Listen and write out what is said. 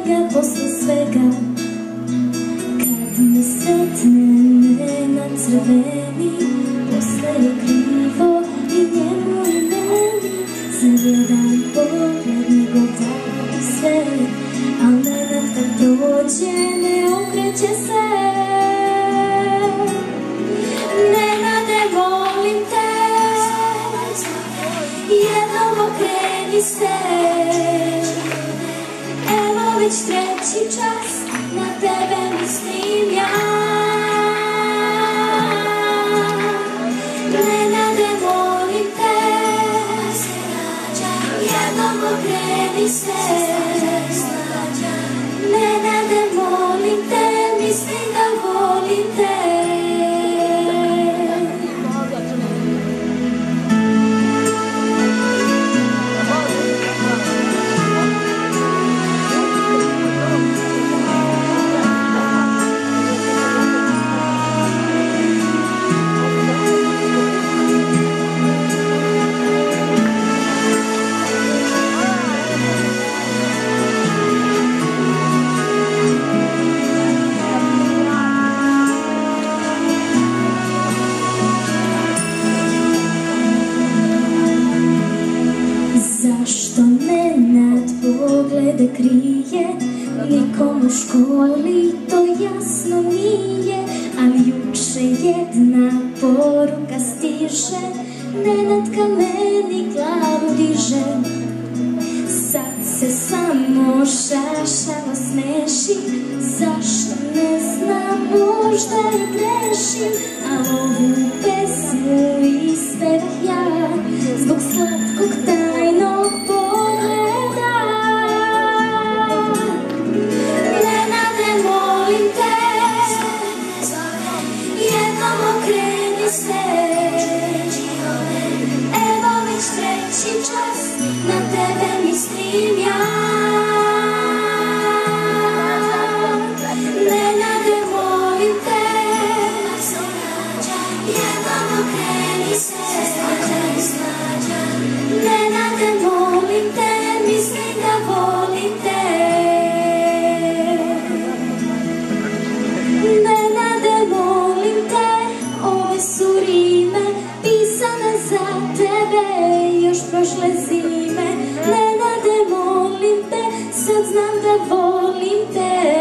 svega, posle svega. Kad me sretne na crveni, posle je krivo i njemu i meni. Za jedan pogled nego da i sve, al Nenad kad prođe ne okreće se. Nenade, molim te, jednom okreni se. Evo već treći čas, na tebe mislim ja. Nenade, molim te, jednom okreni se. Nenade, molim te, mislim da volim te. Zašto Nenad poglede krije, nikom u školi to jasno nije. Ali juče jedna poruka stiže, Nenad ka meni glavu diže. Sad se samo šašavo smeši, zašto ne znam, možda i grešim. A ovu pesmu ispevah ja, zbog slatkog tajnog pogleda. Nenade, molim te, jednom okreni se. Evo već treći čas, na tebe mislim ja. Nenade, molim te, jednom okreni se. Nenade, molim te, mislim da volim te. Nenade, molim te, ove su rime pisane za tebe još prošle zime. Nenade, molim te, sad znam da volim te.